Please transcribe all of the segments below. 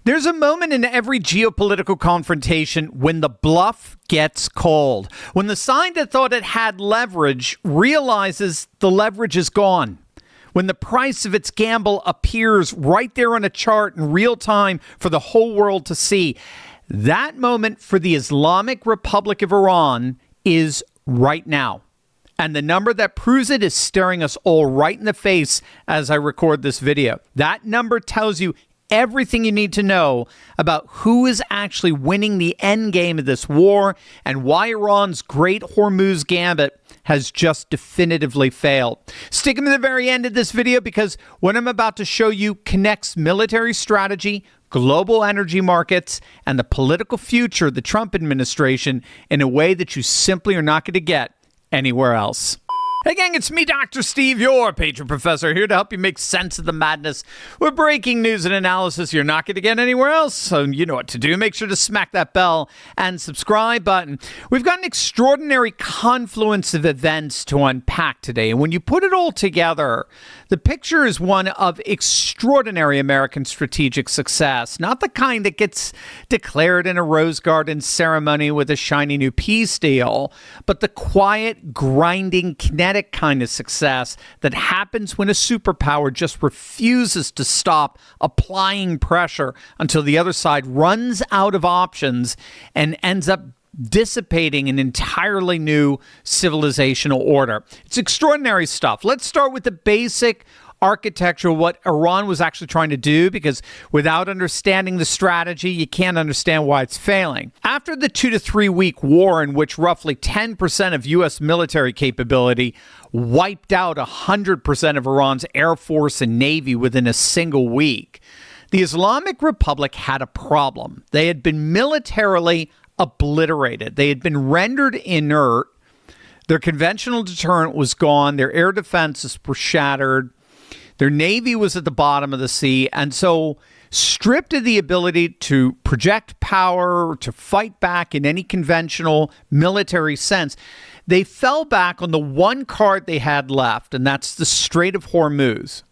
There's a moment in every geopolitical confrontation when the bluff gets called, when the side that thought it had leverage realizes the leverage is gone, when the price of its gamble appears right there on a chart in real time for the whole world to see. That moment for the Islamic Republic of Iran is right now. And the number that proves it is staring us all right in the face as I record this video. That number tells you everything you need to know about who is actually winning the end game of this war and why Iran's great Hormuz gambit has just definitively failed. Stick to the very end of this video because what I'm about to show you connects military strategy, global energy markets, and the political future of the Trump administration in a way that you simply are not going to get anywhere else. Hey gang, it's me, Dr. Steve, your patron professor, here to help you make sense of the madness with breaking news and analysis you're not going to get anywhere else. So you know what to do. Make sure to smack that bell and subscribe button. We've got an extraordinary confluence of events to unpack today. And when you put it all together, the picture is one of extraordinary American strategic success, not the kind that gets declared in a rose garden ceremony with a shiny new peace deal, but the quiet, grinding, kinetic kind of success that happens when a superpower just refuses to stop applying pressure until the other side runs out of options and ends up dissipating an entirely new civilizational order. It's extraordinary stuff. Let's start with the basic architecture of what Iran was actually trying to do, because without understanding the strategy, you can't understand why it's failing. After the 2 to 3 week war in which roughly 10% of U.S. military capability wiped out 100% of Iran's air force and navy within a single week, the Islamic Republic had a problem. They had been militarily obliterated. They had been rendered inert. Their conventional deterrent was gone. Their air defenses were shattered. Their navy was at the bottom of the sea. And so, stripped of the ability to project power, to fight back in any conventional military sense, they fell back on the one card they had left, and that's the Strait of Hormuz.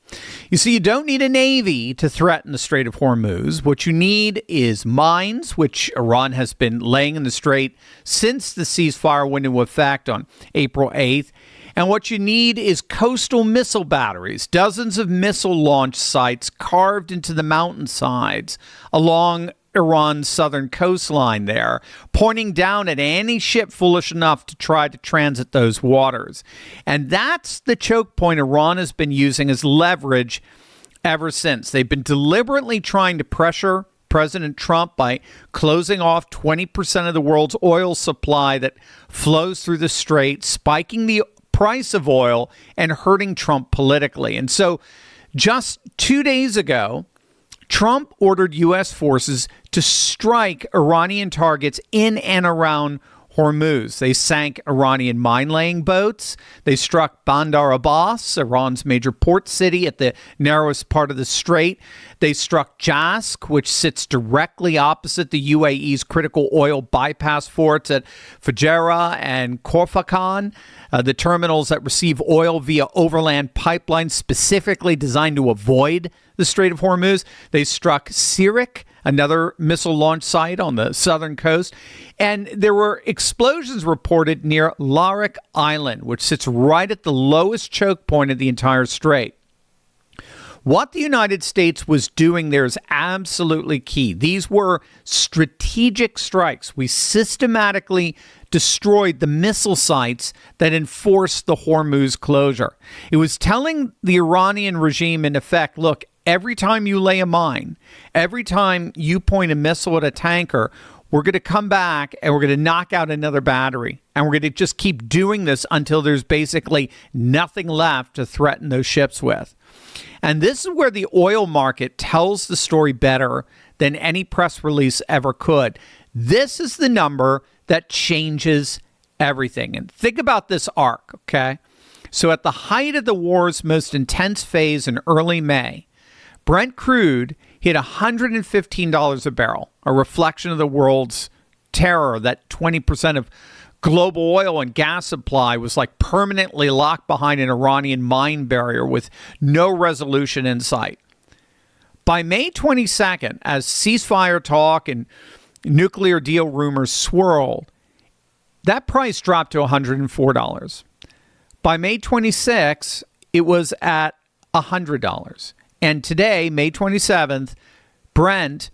You see, you don't need a navy to threaten the Strait of Hormuz. What you need is mines, which Iran has been laying in the strait since the ceasefire went into effect on April 8th. And what you need is coastal missile batteries, dozens of missile launch sites carved into the mountainsides along Iran's southern coastline there, pointing down at any ship foolish enough to try to transit those waters. And that's the choke point Iran has been using as leverage ever since. They've been deliberately trying to pressure President Trump by closing off 20% of the world's oil supply that flows through the strait, spiking the price of oil and hurting Trump politically. And so just 2 days ago, Trump ordered U.S. forces to strike Iranian targets in and around Hormuz. They sank Iranian mine-laying boats. They struck Bandar Abbas, Iran's major port city at the narrowest part of the strait. They struck Jask, which sits directly opposite the UAE's critical oil bypass forts at Fujairah and Khorfakan, the terminals that receive oil via overland pipelines specifically designed to avoid the Strait of Hormuz. They struck Sirik, another missile launch site on the southern coast. And there were explosions reported near Larik Island, which sits right at the lowest choke point of the entire strait. What the United States was doing there is absolutely key. These were strategic strikes. We systematically destroyed the missile sites that enforced the Hormuz closure. It was telling the Iranian regime, in effect, look, every time you lay a mine, every time you point a missile at a tanker, we're going to come back and we're going to knock out another battery. And we're going to just keep doing this until there's basically nothing left to threaten those ships with. And this is where the oil market tells the story better than any press release ever could. This is the number that changes everything. And think about this arc, okay? So at the height of the war's most intense phase in early May, Brent crude hit $115 a barrel, a reflection of the world's terror that 20% of global oil and gas supply was like permanently locked behind an Iranian mine barrier with no resolution in sight. By May 22nd, as ceasefire talk and nuclear deal rumors swirled, that price dropped to $104. By May 26th, it was at $100. And today, May 27th, Brent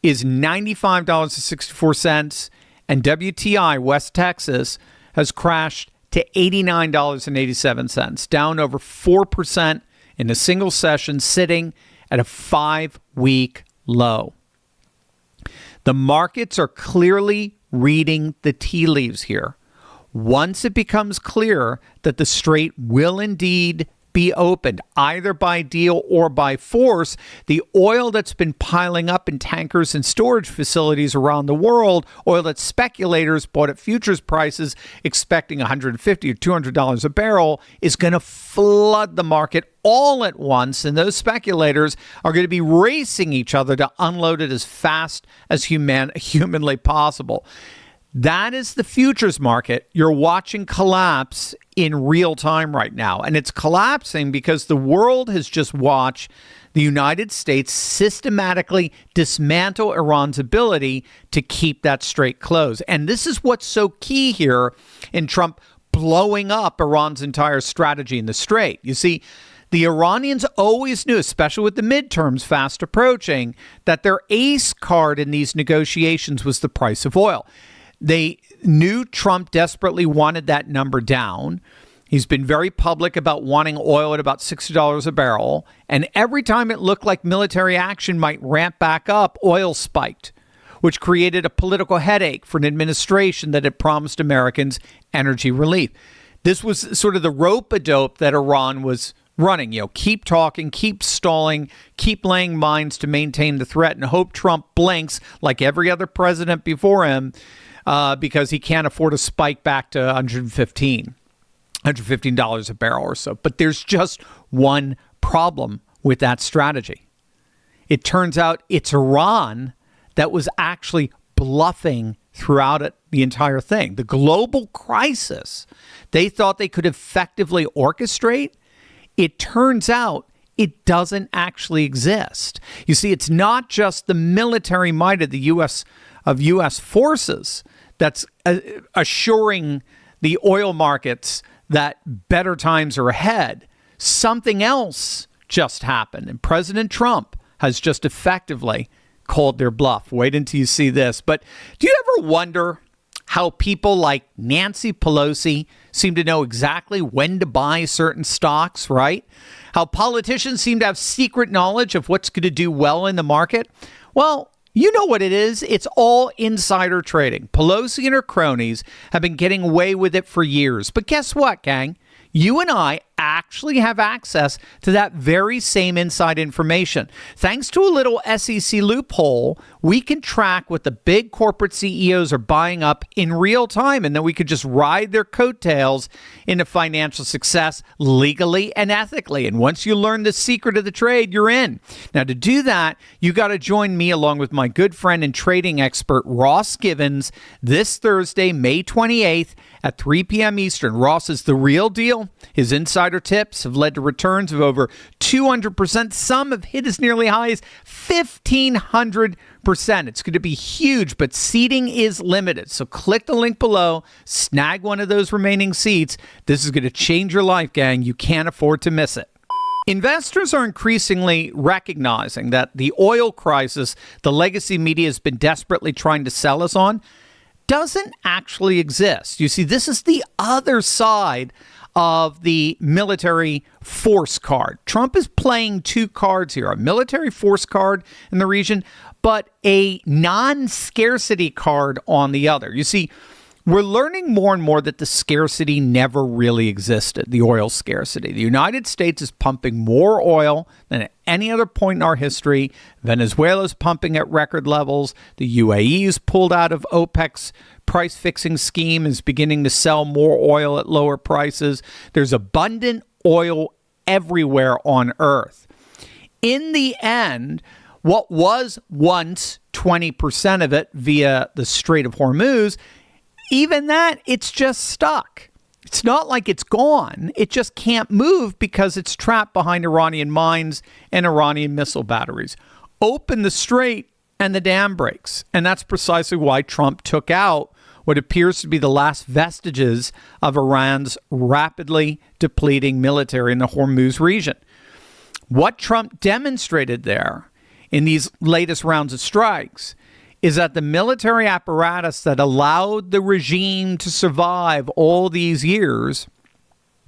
is $95.64, and WTI, West Texas, has crashed to $89.87, down over 4% in a single session, sitting at a 5-week low. The markets are clearly reading the tea leaves here. Once it becomes clear that the strait will indeed be opened, either by deal or by force, the oil that's been piling up in tankers and storage facilities around the world, oil that speculators bought at futures prices expecting $150 or $200 a barrel, is going to flood the market all at once, and those speculators are going to be racing each other to unload it as fast as humanly possible. That is the futures market you're watching collapse in real time right now. And it's collapsing because the world has just watched the United States systematically dismantle Iran's ability to keep that strait closed. And this is what's so key here in Trump blowing up Iran's entire strategy in the strait. You see, the Iranians always knew, especially with the midterms fast approaching, that their ace card in these negotiations was the price of oil. They knew Trump desperately wanted that number down. He's been very public about wanting oil at about $60 a barrel. And every time it looked like military action might ramp back up, oil spiked, which created a political headache for an administration that had promised Americans energy relief. This was sort of the rope-a-dope that Iran was running. Keep talking, keep stalling, keep laying mines to maintain the threat, and hope Trump blinks like every other president before him, because he can't afford a spike back to $115 a barrel or so. But there's just one problem with that strategy. It turns out it's Iran that was actually bluffing throughout the entire thing. The global crisis they thought they could effectively orchestrate, it turns out it doesn't actually exist. You see, it's not just the military might of the U.S. forces that's assuring the oil markets that better times are ahead. Something else just happened, and President Trump has just effectively called their bluff. Wait until you see this. But do you ever wonder how people like Nancy Pelosi seem to know exactly when to buy certain stocks, right? How politicians seem to have secret knowledge of what's going to do well in the market? Well, you know what it is. It's all insider trading. Pelosi and her cronies have been getting away with it for years. But guess what, gang? You and I actually have access to that very same inside information. Thanks to a little SEC loophole, we can track what the big corporate CEOs are buying up in real time, and then we could just ride their coattails into financial success legally and ethically. And once you learn the secret of the trade, you're in. Now, to do that, you got to join me along with my good friend and trading expert, Ross Givens, this Thursday, May 28th at 3 p.m. Eastern. Ross is the real deal. His insider tips have led to returns of over 200%. Some have hit as nearly high as 1,500%. It's going to be huge, but seating is limited. So click the link below, snag one of those remaining seats. This is going to change your life, gang. You can't afford to miss it. Investors are increasingly recognizing that the oil crisis the legacy media has been desperately trying to sell us on doesn't actually exist. You see, this is the other side of the military force card. Trump is playing two cards here, a military force card in the region, but a non-scarcity card on the other. You see, we're learning more and more that the scarcity never really existed, the oil scarcity. The United States is pumping more oil than at any other point in our history. Venezuela's pumping at record levels. The UAE's pulled out of OPEC's price-fixing scheme, is beginning to sell more oil at lower prices. There's abundant oil everywhere on Earth. In the end, what was once 20% of it via the Strait of Hormuz, even that, it's just stuck. It's not like it's gone. It just can't move because it's trapped behind Iranian mines and Iranian missile batteries. Open the strait and the dam breaks. And that's precisely why Trump took out what appears to be the last vestiges of Iran's rapidly depleting military in the Hormuz region. What Trump demonstrated there in these latest rounds of strikes is that the military apparatus that allowed the regime to survive all these years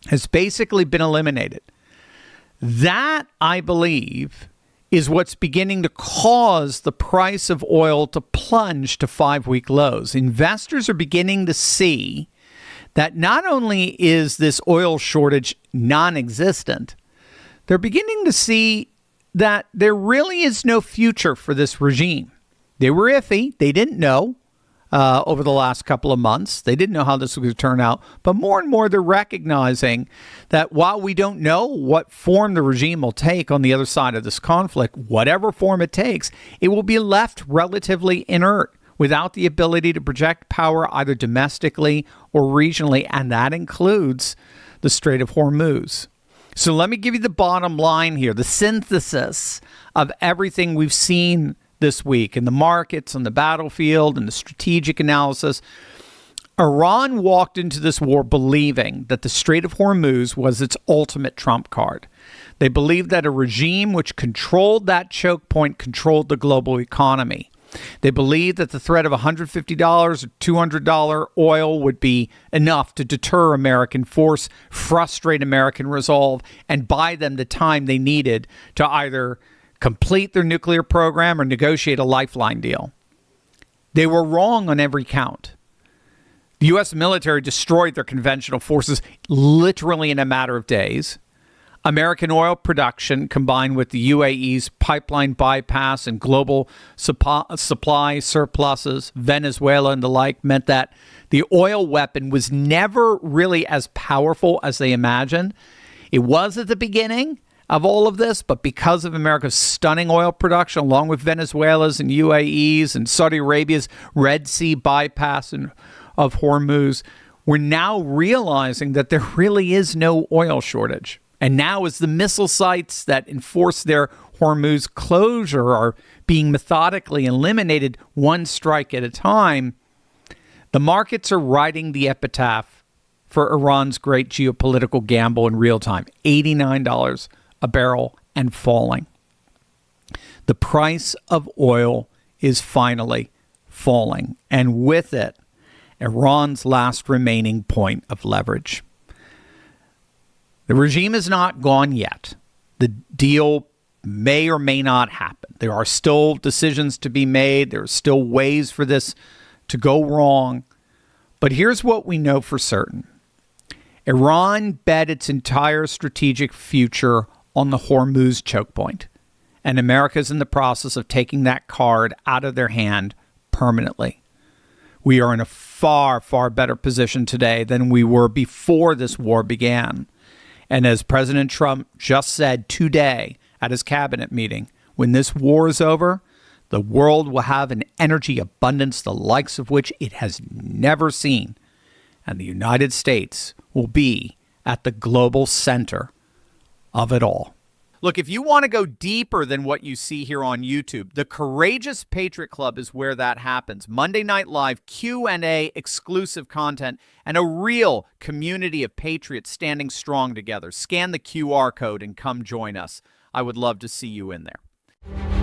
has basically been eliminated. That, I believe, is what's beginning to cause the price of oil to plunge to 5-week lows. Investors are beginning to see that not only is this oil shortage non-existent, they're beginning to see that there really is no future for this regime. They were iffy. They didn't know over the last couple of months. They didn't know how this was going to turn out. But more and more, they're recognizing that while we don't know what form the regime will take on the other side of this conflict, whatever form it takes, it will be left relatively inert without the ability to project power either domestically or regionally. And that includes the Strait of Hormuz. So let me give you the bottom line here, the synthesis of everything we've seen this week in the markets, on the battlefield, and the strategic analysis. Iran walked into this war believing that the Strait of Hormuz was its ultimate trump card. They believed that a regime which controlled that choke point controlled the global economy. They believed that the threat of $150 or $200 oil would be enough to deter American force, frustrate American resolve, and buy them the time they needed to either complete their nuclear program or negotiate a lifeline deal. They were wrong on every count. The U.S. military destroyed their conventional forces literally in a matter of days. American oil production, combined with the UAE's pipeline bypass and global supply surpluses, Venezuela and the like, meant that the oil weapon was never really as powerful as they imagined. It was at the beginning of all of this, but because of America's stunning oil production, along with Venezuela's and UAE's and Saudi Arabia's Red Sea bypass of Hormuz, we're now realizing that there really is no oil shortage. And now as the missile sites that enforce their Hormuz closure are being methodically eliminated one strike at a time, the markets are writing the epitaph for Iran's great geopolitical gamble in real time, $89 a barrel and falling. The price of oil is finally falling, and with it, Iran's last remaining point of leverage. The regime is not gone yet. The deal may or may not happen. There are still decisions to be made. There are still ways for this to go wrong. But here's what we know for certain. Iran bet its entire strategic future on the Hormuz choke point, and America's in the process of taking that card out of their hand permanently. We are in a far, far better position today than we were before this war began. And as President Trump just said today at his cabinet meeting, when this war is over, the world will have an energy abundance the likes of which it has never seen. And the United States will be at the global center of it all. Look, if you want to go deeper than what you see here on YouTube, the Courageous Patriot Club is where that happens. Monday Night Live, Q&A, exclusive content, and a real community of patriots standing strong together. Scan the QR code and come join us. I would love to see you in there.